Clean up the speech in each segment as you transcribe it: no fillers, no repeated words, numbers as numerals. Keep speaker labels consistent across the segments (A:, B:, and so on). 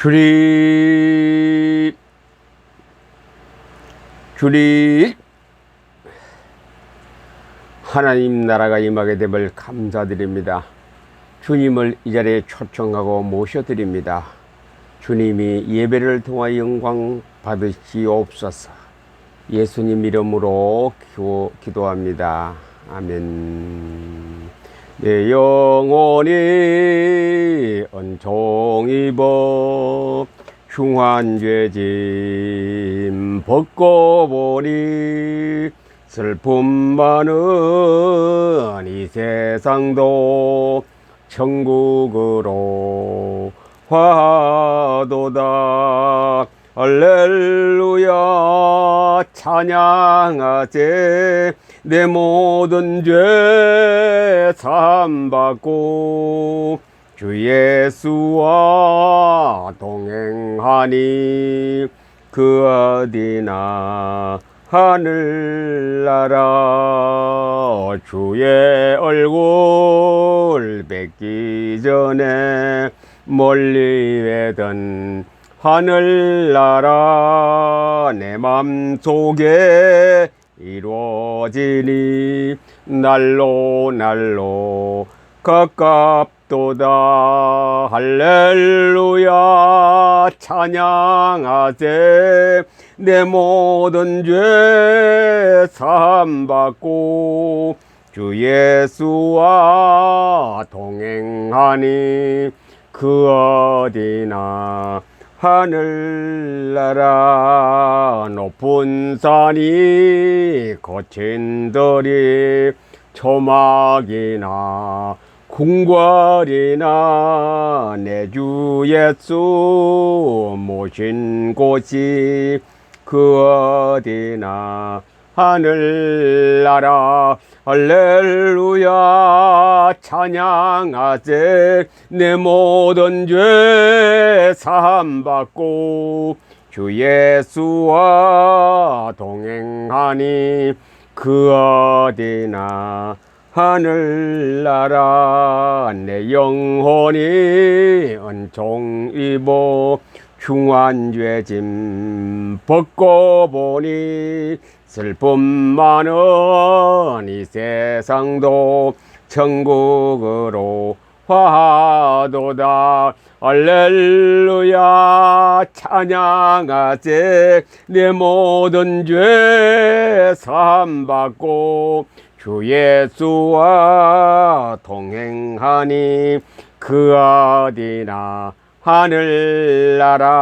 A: 주님, 주님, 하나님 나라가 임하게 됨을 감사드립니다. 주님을 이 자리에 초청하고 모셔드립니다. 주님이 예배를 통하여 영광 받으시옵소서. 예수님 이름으로 기도합니다. 아멘. 내 영혼이 은총 입어 흉한 죄짐 벗고 보니 슬픔 많은 이 세상도 천국으로 화도다. 할렐루야 찬양하세. 내 모든 죄 사함받고 주 예수와 동행하니 그 어디나 하늘나라. 주의 얼굴 뵙기 전에 멀리 외던 하늘나라 내 맘속에 이루어지니 날로 가깝도다. 할렐루야 찬양하세. 내 모든 죄 사함받고 주 예수와 동행하니 그 어디나 하늘나라. 높은 산이 거친 들이 초막이나 궁궐이나 내 주 예수 모신 곳이 그 어디나 하늘나라. 할렐루야 찬양하세. 내 모든 죄 사함받고 주 예수와 동행하니 그 어디나 하늘나라. 내 영혼이 은총 입어 흉한 죄짐 벗고 보니 슬픔 많은 이 세상도 천국으로 화도다. 할렐루야 찬양하세. 내 모든 죄 사함받고 주 예수와 동행하니 그 어디나 하늘나라.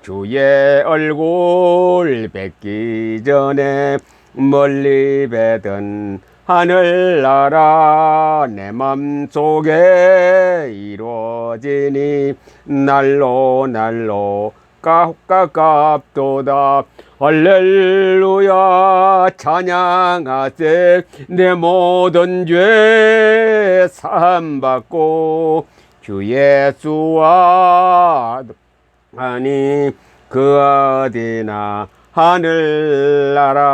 A: 주의 얼굴 뵙기 전에 멀리 뵈던 하늘나라 내 맘속에 이루어지니 날로 가깝도다. 할렐루야 찬양하세. 내 모든 죄 사함받고 주 예수와 아니 그 어디나 하늘나라.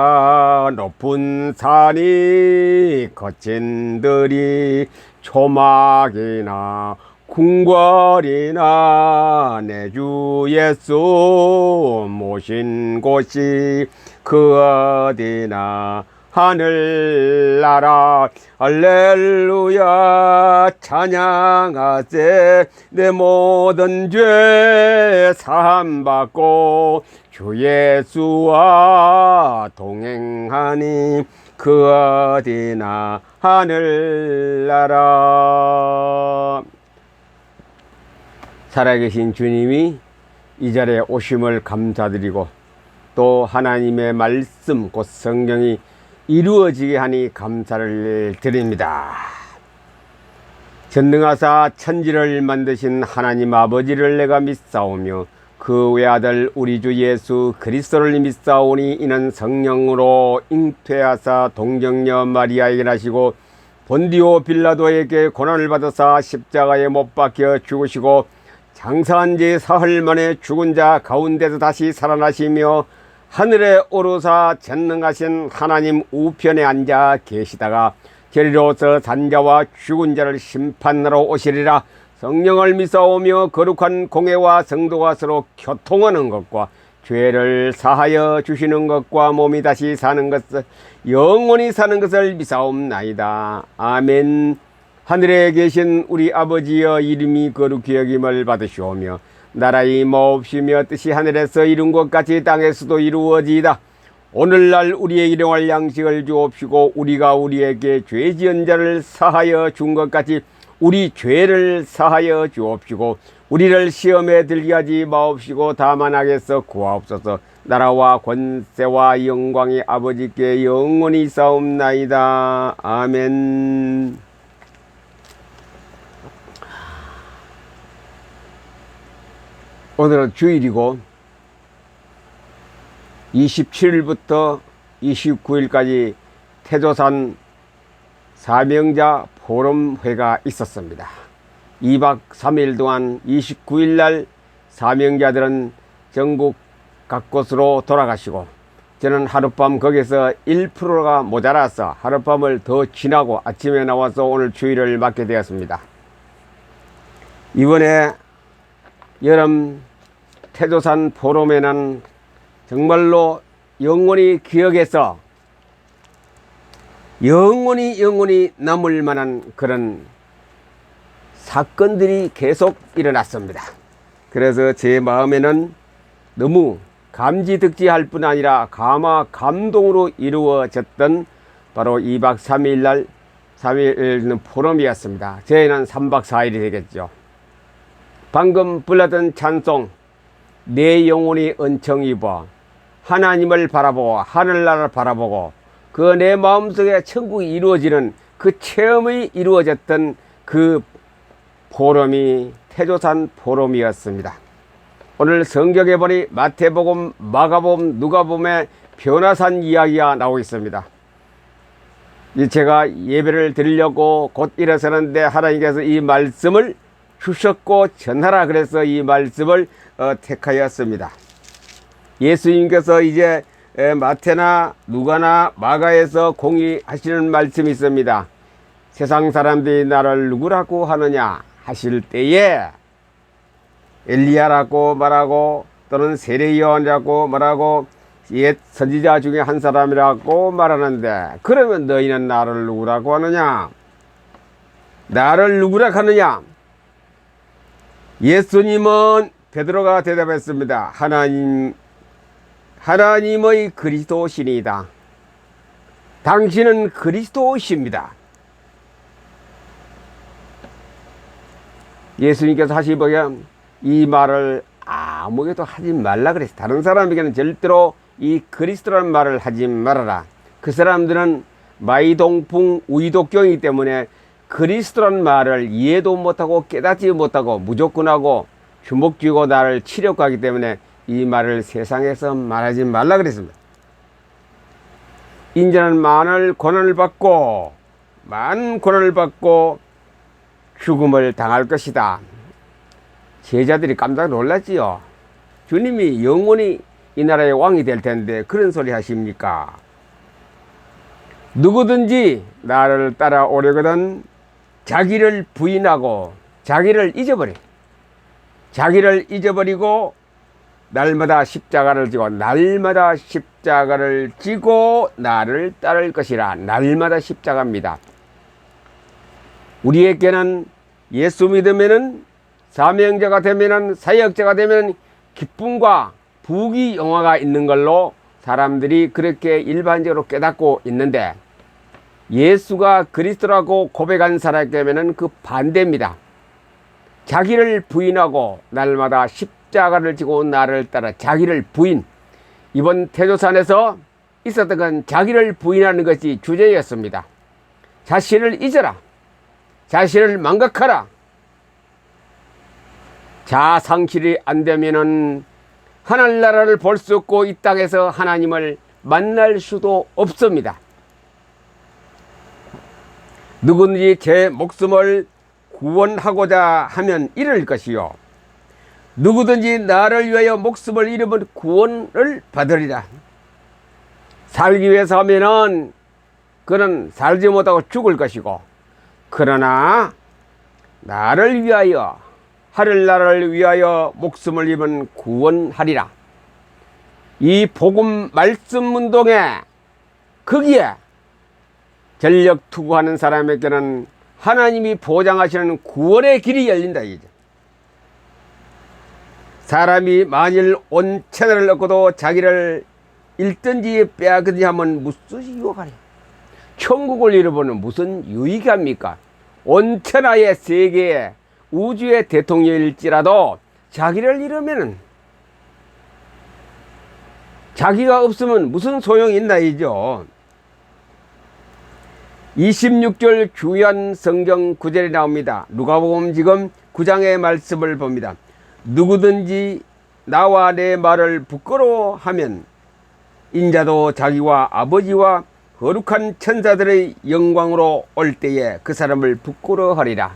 A: 높은 산이 거친 들이 초막이나 궁궐이나 내 주 예수 모신 곳이 그 어디나 하늘나라. 할렐루야 찬양하세. 내 모든 죄 사함받고 주 예수와 동행하니 그 어디나 하늘나라. 살아계신 주님이 이 자리에 오심을 감사드리고 또 하나님의 말씀 곧 성경이 이루어지게 하니 감사를 드립니다. 전능하사 천지를 만드신 하나님 아버지를 내가 믿사오며 그 외아들 우리 주 예수 그리스도를 믿사오니 이는 성령으로 잉태하사 동정녀 마리아에게 나시고 본디오 빌라도에게 고난을 받으사 십자가에 못 박혀 죽으시고 장사한 지 사흘 만에 죽은 자 가운데서 다시 살아나시며 하늘에 오르사 전능하신 하나님 우편에 앉아 계시다가 저리로서 산자와 죽은 자를 심판하러 오시리라. 성령을 믿사오며 거룩한 공회와 성도가 서로 교통하는 것과 죄를 사하여 주시는 것과 몸이 다시 사는 것을 영원히 사는 것을 믿사옵나이다. 아멘. 하늘에 계신 우리 아버지여, 이름이 거룩히 여김을 받으시오며 나라의 마옵시며 뜻이 하늘에서 이룬 것 같이 땅에서도 이루어지이다. 오늘날 우리의 일용할 양식을 주옵시고 우리가 우리에게 죄 지은 자를 사하여 준 것 같이 우리 죄를 사하여 주옵시고 우리를 시험에 들게 하지 마옵시고 다만 악에서 구하옵소서. 나라와 권세와 영광이 아버지께 영원히 있사옵나이다. 아멘. 오늘은 주일이고 27일부터 29일까지 태조산 사명자 포럼회가 있었습니다. 2박 3일 동안 29일 날 사명자들은 전국 각곳으로 돌아가시고 저는 하룻밤 거기서 1%가 모자라서 하룻밤을 더 지나고 아침에 나와서 오늘 주일을 맞게 되었습니다. 이번에 여름 태조산 포럼에는 정말로 영원히 기억에서 영원히 남을 만한 그런 사건들이 계속 일어났습니다. 그래서 제 마음에는 너무 감지덕지할 뿐 아니라 감화 감동으로 이루어졌던 바로 2박 3일 날 3일 포럼이었습니다. 저희는 3박 4일이 되겠죠. 방금 불렀던 찬송 내 영혼이 은총 입어 하나님을 바라보고 하늘나라를 바라보고 그 내 마음속에 천국이 이루어지는 그 체험이 이루어졌던 그 포럼이 태조산 포럼이었습니다. 오늘 성경에 보니 마태복음, 마가복음, 누가복음에 변화산 이야기가 나오고 있습니다. 제가 예배를 드리려고 곧 일어서는데 하나님께서 이 말씀을 주셨고 전하라 그래서 이 말씀을 택하였습니다. 예수님께서 이제 마태나 누가나 마가에서 공유하시는 말씀이 있습니다. 세상 사람들이 나를 누구라고 하느냐 하실 때에 엘리야라고 말하고 또는 세례 요한이라고 말하고 옛 선지자 중에 한 사람이라고 말하는데 그러면 너희는 나를 누구라고 하느냐? 나를 누구라고 하느냐? 예수님은 베드로가 대답했습니다. 하나님의 그리스도시니이다. 당신은 그리스도십니다. 예수님께서 하시기에 이 말을 아무에게도 하지 말라 그랬어요. 다른 사람에게는 절대로 이 그리스도라는 말을 하지 말아라. 그 사람들은 마이동풍 우이독경이기 때문에 그리스도라는 말을 이해도 못하고 깨닫지 못하고 무조건하고 주목쥐고 나를 치려고 하기 때문에 이 말을 세상에서 말하지 말라 그랬습니다. 인자는 많은 고난을 받고 죽음을 당할 것이다. 제자들이 깜짝 놀랐지요. 주님이 영원히 이 나라의 왕이 될 텐데 그런 소리 하십니까? 누구든지 나를 따라오려거든 자기를 부인하고 자기를 잊어버리고 날마다 십자가를 지고 나를 따를 것이라. 날마다 십자가입니다. 우리에게는 예수 믿으면은 사명자가 되면은 사역자가 되면은 기쁨과 부귀 영화가 있는 걸로 사람들이 그렇게 일반적으로 깨닫고 있는데 예수가 그리스도라고 고백한 사람에게는 그 반대입니다. 자기를 부인하고 날마다 십자가를 지고 나를 따라 자기를 부인. 이번 태조산에서 있었던 건 자기를 부인하는 것이 주제였습니다. 자신을 잊어라. 자신을 망각하라. 자상실이 안 되면은 하늘나라를 볼 수 없고 이 땅에서 하나님을 만날 수도 없습니다. 누구든지 제 목숨을 구원하고자 하면 잃을 것이요 누구든지 나를 위하여 목숨을 잃으면 구원을 받으리라. 살기 위해서 하면은 그는 살지 못하고 죽을 것이고 그러나 나를 위하여 하늘나라를 위하여 목숨을 입은 구원하리라. 이 복음 말씀 운동에 거기에 전력 투구하는 사람에게는 하나님이 보장하시는 구원의 길이 열린다 이죠. 사람이 만일 온 천하를 얻고도 자기를 잃든지 빼앗든지 하면 무슨 유익하냐. 천국을 잃어보는 무슨 유익이 합니까? 온 천하의 세계에 우주의 대통령일지라도 자기를 잃으면은 자기가 없으면 무슨 소용이 있나 이죠. 26절 주연 성경 구절이 나옵니다. 누가복음 지금 9장의 말씀을 봅니다. 누구든지 나와 내 말을 부끄러워하면 인자도 자기와 아버지와 거룩한 천사들의 영광으로 올 때에 그 사람을 부끄러워하리라.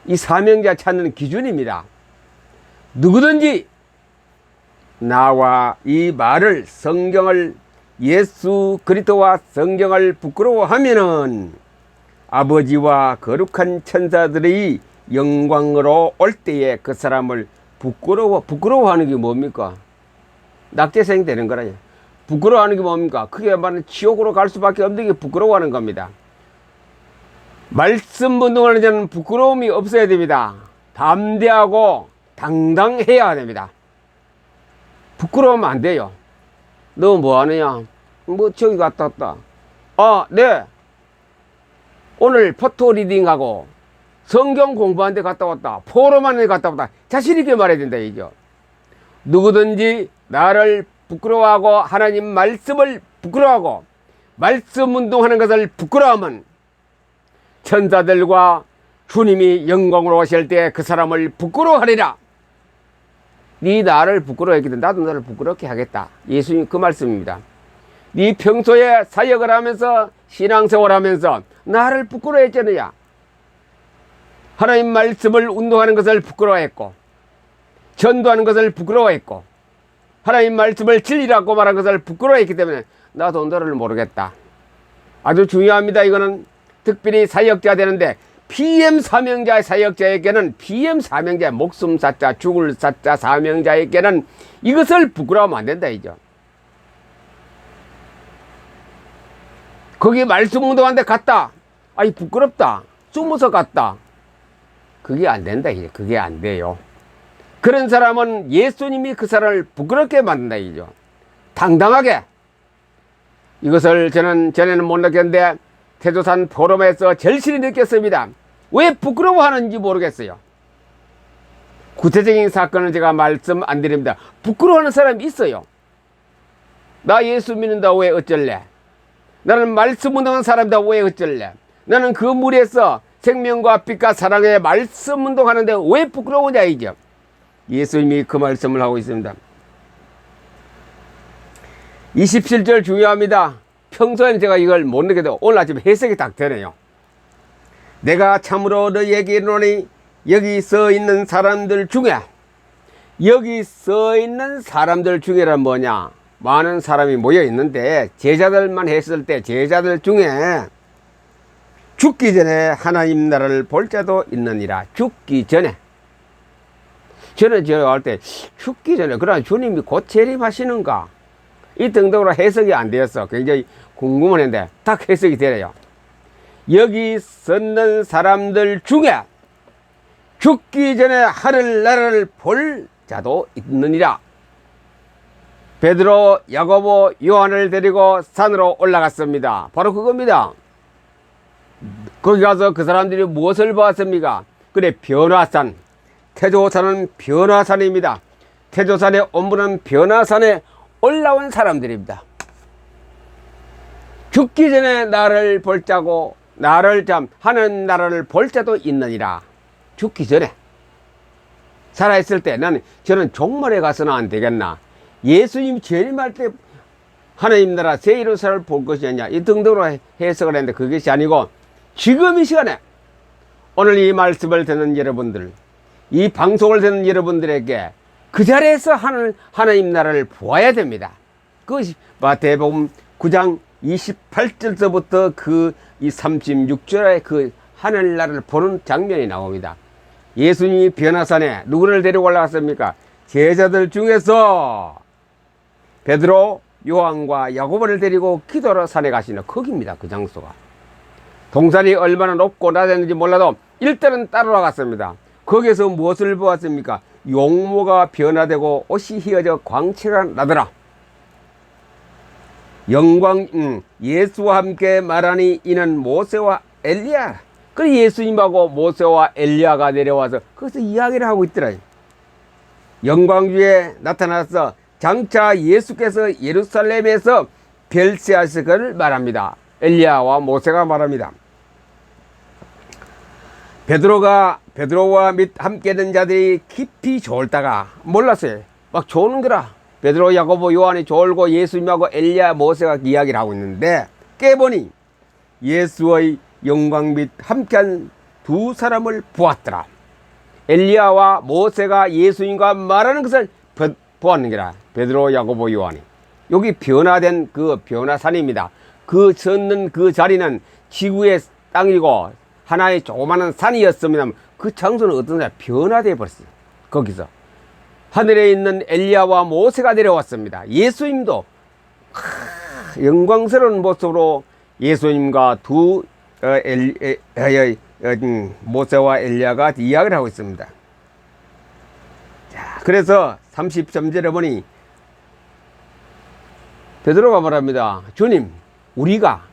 A: 이 사명자 찾는 기준입니다. 누구든지 나와 이 말을 성경을 예수 그리스도와 성경을 부끄러워하면은 아버지와 거룩한 천사들의 영광으로 올 때에 그 사람을 부끄러워하는 게 뭡니까? 낙제생 되는 거라요. 부끄러워하는 게 뭡니까? 그게 말은 지옥으로 갈 수밖에 없는 게 부끄러워하는 겁니다. 말씀 운동하는 자는 부끄러움이 없어야 됩니다. 담대하고 당당해야 됩니다. 부끄러우면 안 돼요. 너 뭐 하느냐? 뭐 저기 갔다 왔다. 아, 네. 오늘 포토 리딩하고 성경 공부하는 데 갔다 왔다. 포럼하는 데 갔다 왔다. 자신 있게 말해야 된다 이죠. 누구든지 나를 부끄러워하고 하나님 말씀을 부끄러워하고 말씀 운동하는 것을 부끄러워하면 천사들과 주님이 영광으로 오실 때 그 사람을 부끄러워하리라. 네 나를 부끄러워했기 때문에 나도 너를 부끄럽게 하겠다. 예수님 그 말씀입니다. 네 평소에 사역을 하면서 신앙생활 하면서 나를 부끄러워했잖느냐. 하나님 말씀을 운동하는 것을 부끄러워했고 전도하는 것을 부끄러워했고 하나님 말씀을 진리라고 말한 것을 부끄러워했기 때문에 나도 너를 모르겠다. 아주 중요합니다. 이거는 특별히 사역자 되는데 PM 사명자 사역자에게는 PM 사명자 목숨 사자 죽을 사자 사명자에게는 이것을 부끄러워하면 안 된다 이죠. 거기 말씀 운동하는데 갔다. 아이 부끄럽다. 숨어서 갔다. 그게 안 된다 이죠. 그게 안 돼요. 그런 사람은 예수님이 그 사람을 부끄럽게 만든다 이죠. 당당하게. 이것을 저는 전에는 못 느꼈는데 태조산 포럼에서 절실히 느꼈습니다. 왜 부끄러워하는지 모르겠어요. 구체적인 사건은 제가 말씀 안 드립니다. 부끄러워하는 사람이 있어요. 나 예수 믿는다 왜 어쩔래? 나는 말씀 운동하는 사람이다 왜 어쩔래? 나는 그 무리에서 생명과 빛과 사랑의 말씀 운동하는데 왜 부끄러우냐 이죠. 예수님이 그 말씀을 하고 있습니다. 27절 중요합니다. 평소에는 제가 이걸 못 느껴도 오늘 아침에 해석이 딱 되네요. 내가 참으로 너희에게 이르노니 여기 서 있는 사람들 중에 여기 서 있는 사람들 중에란 뭐냐? 많은 사람이 모여 있는데 제자들만 했을 때 제자들 중에 죽기 전에 하나님 나라를 볼 자도 있느니라. 죽기 전에. 저는 제가 할 때 죽기 전에 그러나 주님이 곧 재림하시는가? 이 등등으로 해석이 안 되었어. 굉장히 궁금은 했는데 딱 해석이 되네요. 여기 섰는 사람들 중에 죽기 전에 하늘나라를 볼 자도 있느니라. 베드로, 야고보, 요한을 데리고 산으로 올라갔습니다. 바로 그겁니다. 거기 가서 그 사람들이 무엇을 보았습니까? 그래, 변화산. 태조산은 변화산입니다. 태조산의 원부는 변화산에 올라온 사람들입니다. 죽기 전에 나를 볼 자고 나를 하는 나라를 볼 자도 있느니라. 죽기 전에. 살아있을 때 저는 종말에 가서는 안 되겠나. 예수님 재림할 때 하나님 나라 새 예루살렘을 볼 것이냐 이 등등으로 해석을 했는데 그것이 아니고 지금 이 시간에 오늘 이 말씀을 듣는 여러분들, 이 방송을 듣는 여러분들에게 그 자리에서 하나님 나라를 보아야 됩니다. 그것이 마태복음 9장 28절서부터 이 36절의 그 하늘나라를 보는 장면이 나옵니다. 예수님이 변화산에 누구를 데리고 올라갔습니까? 제자들 중에서 베드로, 요한과 야고보를 데리고 기도로 산에 가시는 거기입니다. 그 장소가. 동산이 얼마나 높고 낮았는지 몰라도 일단은 따라갔습니다. 거기에서 무엇을 보았습니까? 용모가 변화되고 옷이 휘어져 광채가 나더라. 예수와 함께 말하니 이는 모세와 엘리야. 그래서 예수님하고 모세와 엘리야가 내려와서 거기서 이야기를 하고 있더라. 영광주에 나타나서 장차 예수께서 예루살렘에서 별세하실 것을 말합니다. 엘리야와 모세가 말합니다. 베드로와 및 함께 된 자들이 깊이 졸다가 몰랐어요. 막 조는 거라. 베드로, 야고보, 요한이 졸고 예수님하고 엘리야, 모세가 이야기를 하고 있는데 깨보니 예수의 영광 및 함께한 두 사람을 보았더라. 엘리야와 모세가 예수님과 말하는 것을 보았는 거라. 베드로, 야고보, 요한이. 여기 변화된 그 변화산입니다. 그 섰는 그 자리는 지구의 땅이고 하나의 조그마한 산이었습니다. 그 장소는 어떤 날 변화되어 버렸어요. 거기서 하늘에 있는 엘리야와 모세가 내려왔습니다. 예수님도 영광스러운 모습으로 예수님과 모세와 엘리야가 이야기를 하고 있습니다. 자, 그래서 33절에 보니 베드로가 말합니다. 주님, 우리가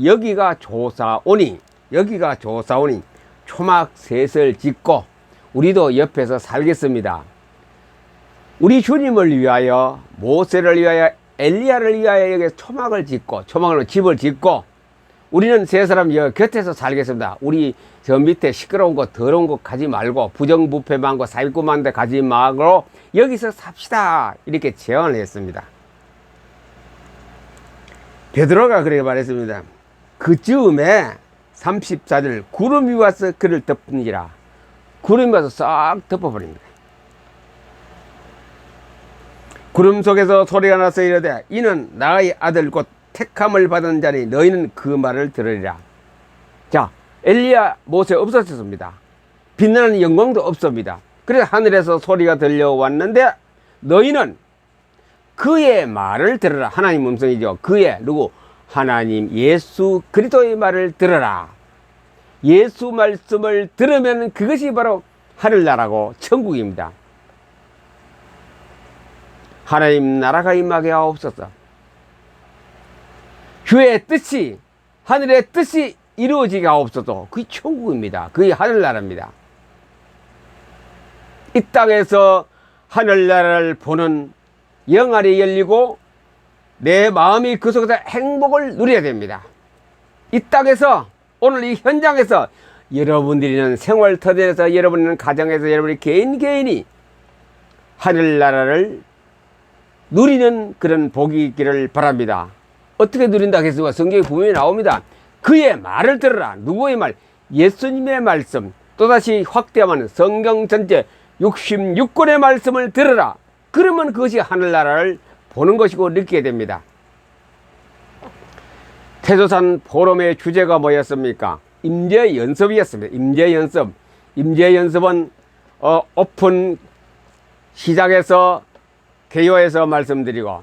A: 여기가 조사오니 초막 셋을 짓고 우리도 옆에서 살겠습니다. 우리 주님을 위하여, 모세를 위하여, 엘리야를 위하여 여기 초막을 짓고, 초막으로 집을 짓고 우리는 세 사람 여기 곁에서 살겠습니다. 우리 저 밑에 시끄러운 거 더러운 거 가지 말고 부정부패만 거 사기꾼만 데 가지 말고 여기서 삽시다. 이렇게 제안을 했습니다. 베드로가 그렇게 말했습니다. 그 즈음에 34절 구름이 와서 그를 덮는지라. 구름이 와서 싹 덮어버립니다. 구름 속에서 소리가 나서 이르되 이는 나의 아들 곧 택함을 받은 자니 너희는 그 말을 들으리라. 자, 엘리야, 모세 없어졌습니다. 빛나는 영광도 없습니다. 그래서 하늘에서 소리가 들려왔는데 너희는 그의 말을 들으라. 하나님 음성이죠. 그의 누구? 하나님 예수 그리스도의 말을 들으라. 예수 말씀을 들으면 그것이 바로 하늘나라고 천국입니다. 하나님 나라가 임하게 하옵소서. 주의 뜻이, 하늘의 뜻이 이루어지게 하옵소서. 그게 천국입니다. 그게 하늘나라입니다. 이 땅에서 하늘나라를 보는 영안이 열리고 내 마음이 그 속에서 행복을 누려야 됩니다. 이 땅에서, 오늘 이 현장에서 여러분들이는 생활터전에서, 여러분은 가정에서, 여러분이 개인이 하늘나라를 누리는 그런 복이 있기를 바랍니다. 어떻게 누린다 했으면 성경에 분명히 나옵니다. 그의 말을 들으라. 누구의 말? 예수님의 말씀. 또다시 확대하면 성경 전체 66권의 말씀을 들으라. 그러면 그것이 하늘나라를 보는 것이고 느끼게 됩니다. 태조산 포럼의 주제가 뭐였습니까? 임재연습이었습니다. 임재연습. 임재연습은 오픈 시작에서 개요에서 말씀드리고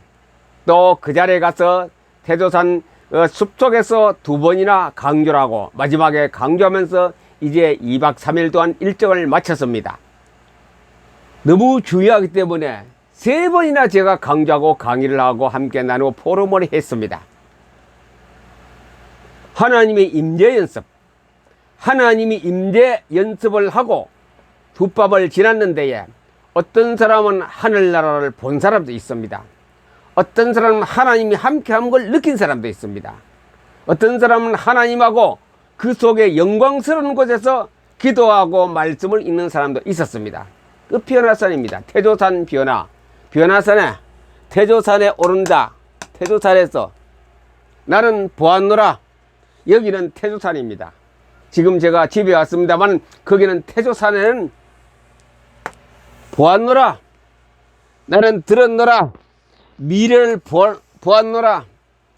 A: 또 그 자리에 가서 태조산 숲속에서 2번이나 강조를 하고 마지막에 강조하면서 이제 2박 3일 동안 일정을 마쳤습니다. 너무 중요하기 때문에 3번이나 제가 강조하고 강의를 하고 함께 나누고 포럼을 했습니다. 하나님의 임재 연습, 하나님이 임재 연습을 하고 두 밤을 지났는데에 어떤 사람은 하늘나라를 본 사람도 있습니다. 어떤 사람은 하나님이 함께한 걸 느낀 사람도 있습니다. 어떤 사람은 하나님하고 그 속에 영광스러운 곳에서 기도하고 말씀을 읽는 사람도 있었습니다. 그 변화산입니다. 태조산 변화산에 태조산에 오른다. 태조산에서 나는 보았노라. 여기는 태조산입니다. 지금 제가 집에 왔습니다만 거기는 태조산에는 보았노라. 나는 들었노라. 미래를 보았노라.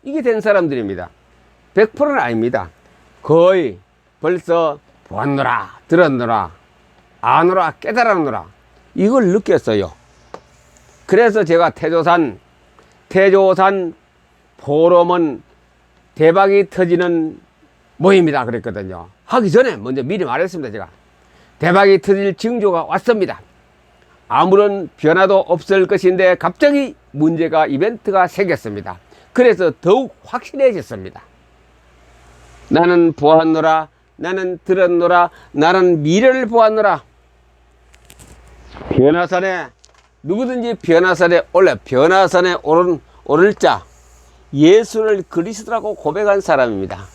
A: 이게 된 사람들입니다. 100%는 아닙니다. 거의 벌써 보았노라, 들었노라, 아노라, 깨달았노라, 이걸 느꼈어요. 그래서 제가 태조산 포럼은 대박이 터지는 모임이다 그랬거든요. 하기 전에 먼저 미리 말했습니다. 제가 대박이 터질 징조가 왔습니다. 아무런 변화도 없을 것인데 갑자기 문제가, 이벤트가 생겼습니다. 그래서 더욱 확실해졌습니다. 나는 보았노라, 나는 들었노라, 나는 미래를 보았노라. 변화산에, 누구든지 변화산에 오를 자, 예수를 그리스도라고 고백한 사람입니다.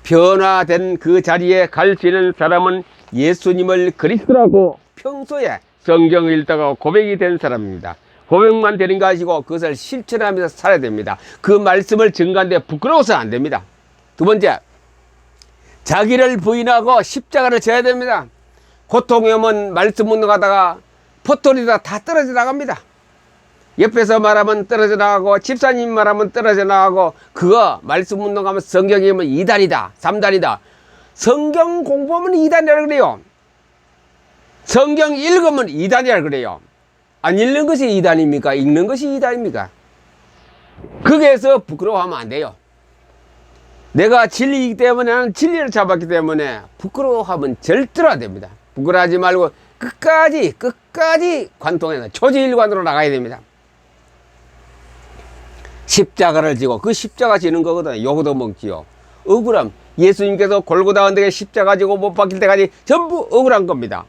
A: 변화된 그 자리에 갈 수 있는 사람은 예수님을 그리스도라고 평소에 성경을 읽다가 고백이 된 사람입니다. 고백만 되는 거 아니고 그것을 실천하면서 살아야 됩니다. 그 말씀을 증거하는데 부끄러워서 안 됩니다. 두 번째, 자기를 부인하고 십자가를 져야 됩니다. 고통이 오면 말씀 운동하다가 포토리다 다 떨어져 나갑니다. 옆에서 말하면 떨어져 나가고, 집사님 말하면 떨어져 나가고, 그거 말씀 운동하면 성경이면 2단이다 3단이다 성경 공부하면 2단이라 그래요. 성경 읽으면 2단이라 그래요. 안 읽는 것이 2단입니까? 읽는 것이 2단입니까? 거기에서 부끄러워하면 안 돼요. 내가 진리이기 때문에, 나는 진리를 잡았기 때문에 부끄러워하면 절대로 안 됩니다. 부끄러워하지 말고 끝까지 관통해서 초지일관으로 나가야 됩니다. 십자가를 지고, 그 십자가 지는 거거든요. 요거도 먹지요. 억울함. 예수님께서 골고다 언덕에 십자가 지고 못 박힐 때까지 전부 억울한 겁니다.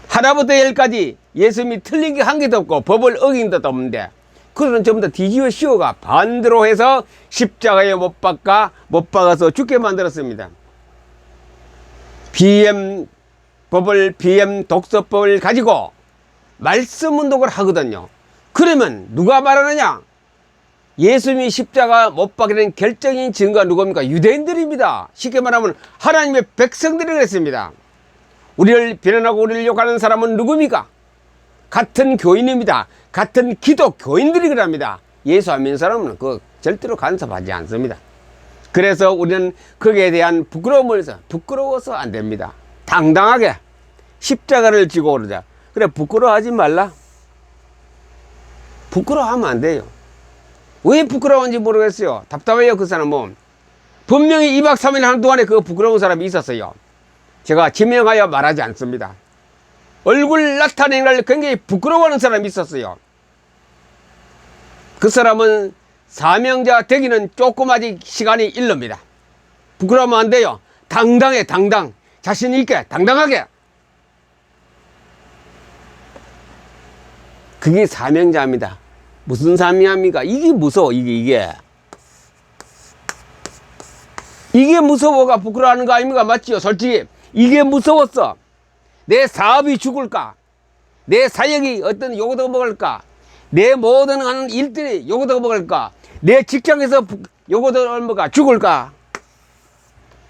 A: 하나부터 열까지 예수님이 틀린 게 한 개도 없고 법을 어긴 것도 없는데, 그들은 전부 다 뒤집어 씌워가 반대로 해서 십자가에 못 박아서 죽게 만들었습니다. BM 독서법을 가지고 말씀 운동을 하거든요. 그러면 누가 말하느냐? 예수님이 십자가 못 박히는 결정적인 증거가 누굽니까? 유대인들입니다. 쉽게 말하면 하나님의 백성들이 그랬습니다. 우리를 비난하고 우리를 욕하는 사람은 누굽니까? 같은 교인입니다. 같은 기독교인들이 그럽니다. 예수 안 믿는 사람은 그 절대로 간섭하지 않습니다. 그래서 우리는 거기에 대한 부끄러워서 안 됩니다. 당당하게 십자가를 지고 오르자. 그래, 부끄러워하지 말라. 부끄러워하면 안 돼요. 왜 부끄러운지 모르겠어요. 답답해요. 그 사람은 분명히 2박 3일 하는 동안에 그 부끄러운 사람이 있었어요. 제가 지명하여 말하지 않습니다. 얼굴 나타내는 걸 굉장히 부끄러워하는 사람이 있었어요. 그 사람은 사명자 되기는 조금 아직 시간이 일릅니다. 부끄러우면 안 돼요. 당당해. 자신 있게 당당하게. 그게 사명자입니다. 무슨 사명입니까? 이게 무서워. 이게 무서워가 부끄러워하는 거 아닙니까? 맞지요? 솔직히 이게 무서웠어. 내 사업이 죽을까? 내 사역이 어떤 요거도 먹을까? 내 모든 하는 일들이 요거도 먹을까? 내 직장에서 요거도 얼마가 죽을까?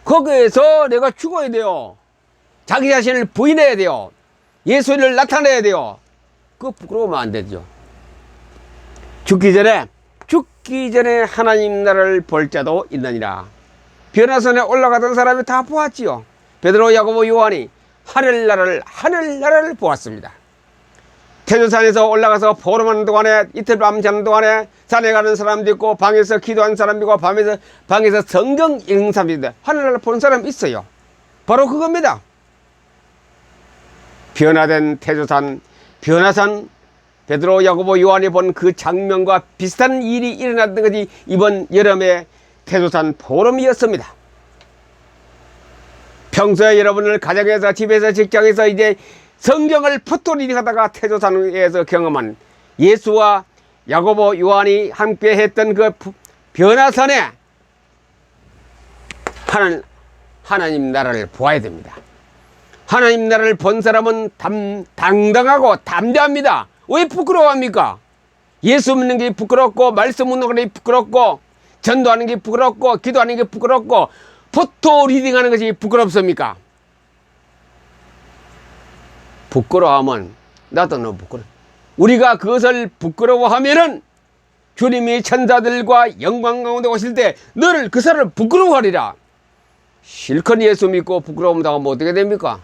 A: 거기에서 내가 죽어야 돼요. 자기 자신을 부인해야 돼요. 예수를 나타내야 돼요. 그거 부끄러우면 안 되죠. 죽기 전에 하나님 나라를 볼 자도 있느니라. 변화산에 올라가던 사람이 다 보았지요. 베드로, 야고보, 요한이 하늘나라를 보았습니다. 태조산에서 올라가서 포럼하는 동안에, 이틀 밤 자는 동안에 산에 가는 사람도 있고, 방에서 기도하는 사람도 있고, 방에서 성경 읽는 사람도 있는데 하늘나라를 본 사람이 있어요. 바로 그겁니다. 변화된 태조산, 변화산, 베드로, 야고보, 요한이 본 그 장면과 비슷한 일이 일어났던 것이 이번 여름의 태조산 포럼이었습니다. 평소에 여러분을 가정에서, 집에서, 직장에서 이제 성경을 포토리딩 하다가 태조산에서 경험한 예수와 야고보, 요한이 함께 했던 그 변화산에 하나님 나라를 보아야 됩니다. 하나님 나라를 본 사람은 당당하고 담대합니다. 왜 부끄러워합니까? 예수 믿는 게 부끄럽고, 말씀 운동하는 게 부끄럽고, 전도하는 게 부끄럽고, 기도하는 게 부끄럽고, 포토 리딩하는 것이 부끄럽습니까? 부끄러워하면 나도 너 부끄러워. 우리가 그것을 부끄러워하면은 주님이 천사들과 영광 가운데 오실 때 너를 그 사람을 부끄러워하리라. 실컷 예수 믿고 부끄러움 당하면 어떻게 됩니까?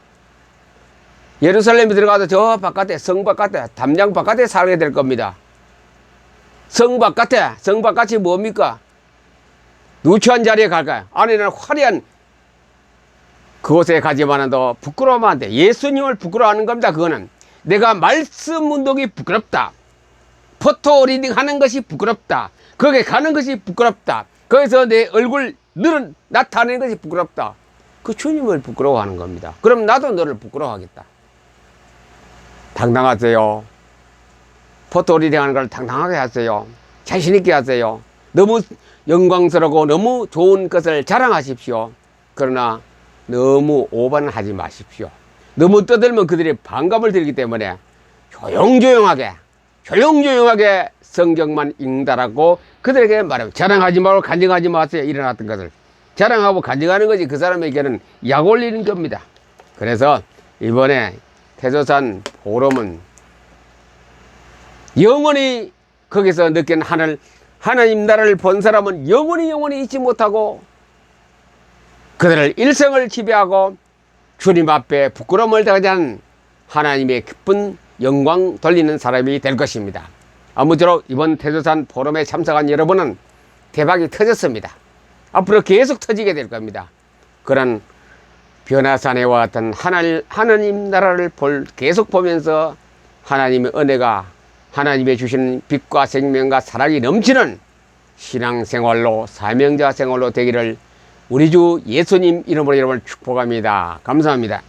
A: 예루살렘에 들어가서 저 바깥에, 성 바깥에, 담장 바깥에 살게 될 겁니다. 성 바깥이 뭡니까? 누추한 자리에 갈까요? 안에는 화려한 그곳에 가지만은 더 부끄러우면 안 돼. 예수님을 부끄러워하는 겁니다. 그거는 내가 말씀 운동이 부끄럽다. 포토 리딩 하는 것이 부끄럽다. 거기에 가는 것이 부끄럽다. 거기서 내 얼굴 나타내는 것이 부끄럽다. 그 주님을 부끄러워하는 겁니다. 그럼 나도 너를 부끄러워하겠다. 당당하세요. 포토 리딩 하는 걸 당당하게 하세요. 자신있게 하세요. 너무 영광스럽고 너무 좋은 것을 자랑하십시오. 그러나 너무 오반은 하지 마십시오. 너무 떠들면 그들이 반감을 들기 때문에 조용조용하게 성경만 읽다라고 그들에게 말하면 자랑하지 말고 간증하지 마세요. 일어났던 것을 자랑하고 간증하는 것이 그 사람에게는 약 올리는 겁니다. 그래서 이번에 태조산 보름은 영원히 거기서 느낀 하나님 나라를 본 사람은 영원히 잊지 못하고 그들을 일생을 지배하고 주님 앞에 부끄러움을 당하지 않은 하나님의 기쁜 영광 돌리는 사람이 될 것입니다. 아무쪼록 이번 태조산 포럼에 참석한 여러분은 대박이 터졌습니다. 앞으로 계속 터지게 될 겁니다. 그런 변화산해와 같은 하나님 나라를 계속 보면서 하나님의 은혜가 하나님의 주시는 빛과 생명과 사랑이 넘치는 신앙생활로 사명자 생활로 되기를 우리 주 예수님 이름으로 여러분을 축복합니다. 감사합니다.